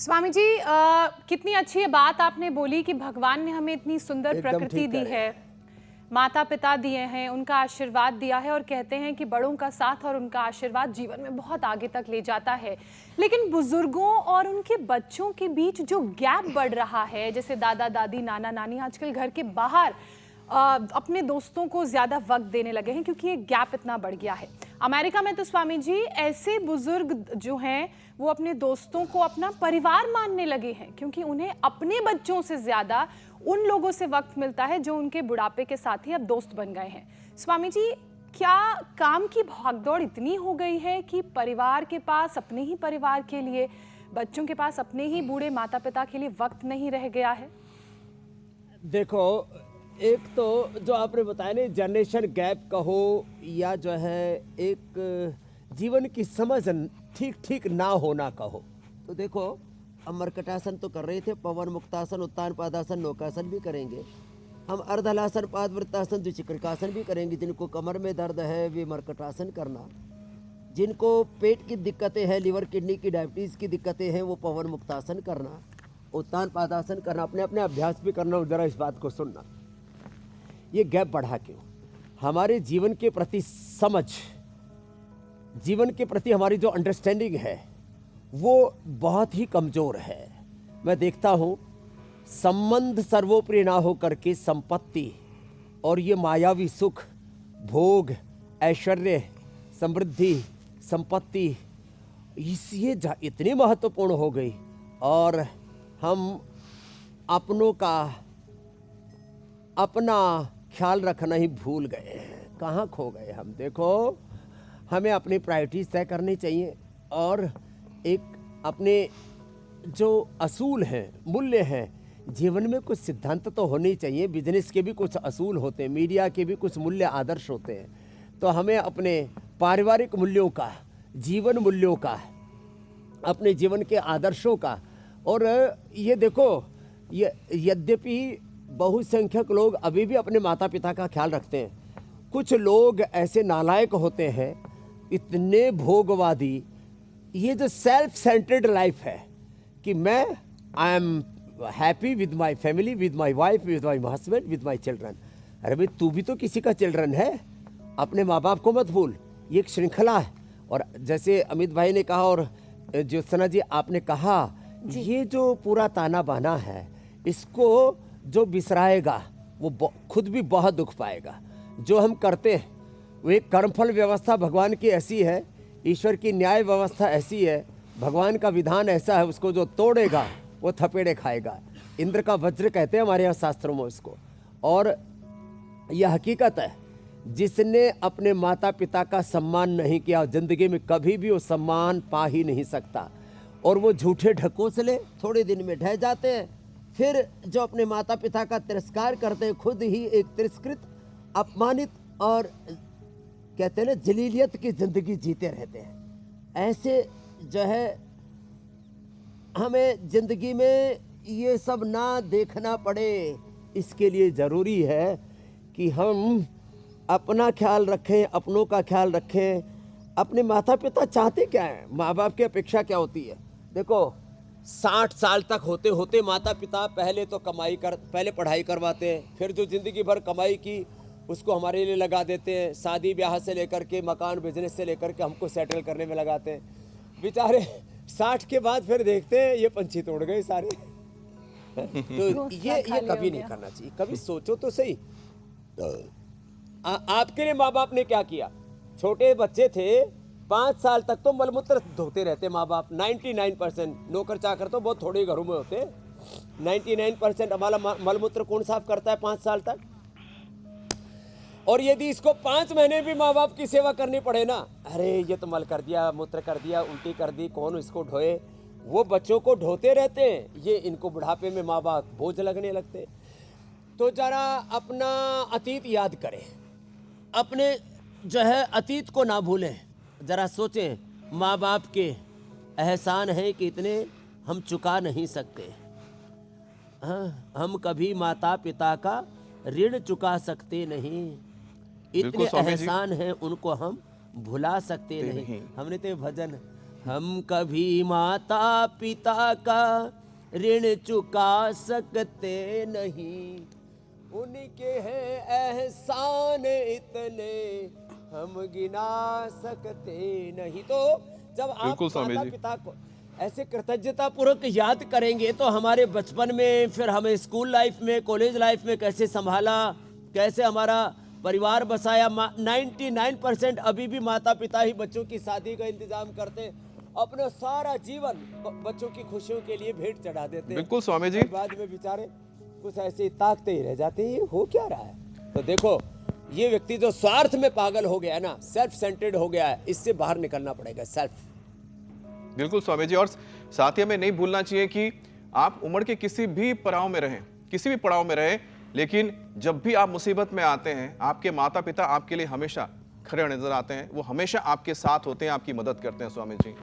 स्वामी जी, कितनी अच्छी बात आपने बोली कि भगवान ने हमें इतनी सुंदर प्रकृति दी है, माता पिता दिए हैं, उनका आशीर्वाद दिया है और कहते हैं कि बड़ों का साथ और उनका आशीर्वाद जीवन में बहुत आगे तक ले जाता है। लेकिन बुजुर्गों और उनके बच्चों के बीच जो गैप बढ़ रहा है, जैसे दादा दादी नाना नानी आजकल घर के बाहर अपने दोस्तों को ज्यादा वक्त देने लगे हैं क्योंकि ये गैप इतना बढ़ गया है। अमेरिका में तो स्वामी जी ऐसे बुजुर्ग जो हैं वो अपने दोस्तों को अपना परिवार मानने लगे हैं क्योंकि उन्हें अपने बच्चों से ज्यादा उन लोगों से वक्त मिलता है जो उनके बुढ़ापे के साथ ही अब दोस्त बन गए हैं। स्वामी जी, क्या काम की भागदौड़ इतनी हो गई है कि परिवार के पास अपने ही परिवार के लिए, बच्चों के पास अपने ही बूढ़े माता पिता के लिए वक्त नहीं रह गया है? देखो, एक तो जो आपने बताया ना, जनरेशन गैप कहो या जो है एक जीवन की समझ ठीक ठीक ना होना कहो, तो देखो हम मर्कटासन तो कर रहे थे, पवन मुक्तासन, उत्तान पादासन, नौकासन भी करेंगे हम, अर्धलासन, पादवृत्तासन, द्विचक्रिकासन भी करेंगे। जिनको कमर में दर्द है वे मर्कटासन करना, जिनको पेट की दिक्कतें हैं, लिवर किडनी की डायबिटीज़ की दिक्कतें हैं, वो पवन मुक्तासन करना, उत्तान पादासन करना, अपने अपने अभ्यास भी करना। ज़रा इस बात को सुनना, ये गैप बढ़ा क्यों? हमारे जीवन के प्रति समझ, जीवन के प्रति हमारी जो अंडरस्टैंडिंग है वो बहुत ही कमज़ोर है। मैं देखता हूँ संबंध सर्वोपरि ना हो करके संपत्ति और ये मायावी सुख, भोग, ऐश्वर्य, समृद्धि, संपत्ति ये इतनी महत्वपूर्ण हो गई और हम अपनों का अपना ख्याल रखना ही भूल गए हैं। कहाँ खो गए हम? देखो, हमें अपनी प्रायोरिटीज तय करनी चाहिए और एक अपने जो असूल हैं, मूल्य हैं, जीवन में कुछ सिद्धांत तो होने चाहिए। बिजनेस के भी कुछ असूल होते हैं, मीडिया के भी कुछ मूल्य आदर्श होते हैं। तो हमें अपने पारिवारिक मूल्यों का, जीवन मूल्यों का, अपने जीवन के आदर्शों का, और ये देखो, ये यद्यपि बहुसंख्यक लोग अभी भी अपने माता पिता का ख्याल रखते हैं, कुछ लोग ऐसे नालायक होते हैं, इतने भोगवादी, ये जो सेल्फ सेंटर्ड लाइफ है कि मैं I am happy with my family, with my wife, with my husband, with my children. अरे भाई, तू भी तो किसी का चिल्ड्रन है, अपने माँ बाप को मत भूल। ये एक श्रृंखला है। और जैसे अमित भाई ने कहा और ज्योत्सना जी आपने कहा, ये जो पूरा ताना बाना है, इसको जो बिसराएगा वो खुद भी बहुत दुख पाएगा। जो हम करते हैं वो एक कर्मफल व्यवस्था भगवान की ऐसी है, ईश्वर की न्याय व्यवस्था ऐसी है, भगवान का विधान ऐसा है, उसको जो तोड़ेगा वो थपेड़े खाएगा। इंद्र का वज्र कहते हैं हमारे यहाँ शास्त्रों में उसको। और यह हकीकत है, जिसने अपने माता पिता का सम्मान नहीं किया जिंदगी में कभी भी वो सम्मान पा ही नहीं सकता। और वो झूठे ढकोसले थोड़े दिन में ढह जाते हैं, फिर जो अपने माता पिता का तिरस्कार करते हैं, खुद ही एक तिरस्कृत, अपमानित और कहते हैं ना जलीलियत की जिंदगी जीते रहते हैं। ऐसे जो है हमें जिंदगी में ये सब ना देखना पड़े, इसके लिए ज़रूरी है कि हम अपना ख्याल रखें, अपनों का ख्याल रखें। अपने माता पिता चाहते क्या हैं, माँ बाप की अपेक्षा क्या होती है? देखो, 60 साल तक होते होते माता पिता पहले तो पहले पढ़ाई करवाते हैं, फिर जो ज़िंदगी भर कमाई की उसको हमारे लिए लगा देते हैं, शादी ब्याह से लेकर के मकान बिजनेस से लेकर के हमको सेटल करने में लगाते हैं। बेचारे 60 के बाद फिर देखते हैं ये पंछी तोड़ गए सारे। तो ये कभी नहीं करना चाहिए। कभी सोचो तो सही, आपके लिए माँ बाप ने क्या किया? छोटे बच्चे थे, 5 साल तक तो मलमूत्र धोते रहते माँ बाप। 99% नौकर चाकर तो बहुत थोड़े घरों में होते, 99% हमारा मलमूत्र कौन साफ करता है 5 साल तक? और यदि इसको 5 महीने भी माँ बाप की सेवा करनी पड़े ना, अरे ये तो मल कर दिया, मूत्र कर दिया, उल्टी कर दी, कौन इसको ढोए? वो बच्चों को ढोते रहते हैं, ये इनको बुढ़ापे में माँ बाप बोझ लगने लगते। तो जरा अपना अतीत याद करें, अपने जो है अतीत को ना भूलें। जरा सोचें, माँ बाप के एहसान है कि इतने हम चुका नहीं सकते। हाँ, हम कभी माता पिता का ऋण चुका सकते नहीं, इतने एहसान हैं उनको हम भुला सकते नहीं। हमने तो भजन हम कभी माता पिता का ऋण चुका सकते नहीं, उनके हैं एहसान इतने हम गिना सकते नहीं। तो जब आप बिल्कुल स्वामी माता जी। पिता को ऐसे कृतज्ञता पूर्वक याद करेंगे तो हमारे बचपन में, फिर हमें स्कूल लाइफ में, कॉलेज लाइफ में कैसे संभाला, कैसे हमारा परिवार बसाया। 99% अभी भी माता पिता ही बच्चों की शादी का इंतजाम करते हैं, अपना सारा जीवन बच्चों की खुशियों के लिए भेंट चढ़ा देते हैं। बिल्कुल स्वामी जी। और बाद में बेचारे कुछ ऐसे ताकते ही रह जाते हैं, ये हो क्या रहा है। तो देखो, ये व्यक्ति जो स्वार्थ में पागल हो गया है ना, सेल्फ सेंटर्ड हो गया है, इससे बाहर निकलना पड़ेगा। सेल्फ बिल्कुल स्वामी जी। और साथ ही हमें नहीं भूलना चाहिए कि आप उम्र के किसी भी पड़ाव में रहें, किसी भी पड़ाव में रहें, लेकिन जब भी आप मुसीबत में आते हैं, आपके माता पिता आपके लिए हमेशा खड़े नजर आते हैं, वो हमेशा आपके साथ होते हैं, आपकी मदद करते हैं स्वामी जी।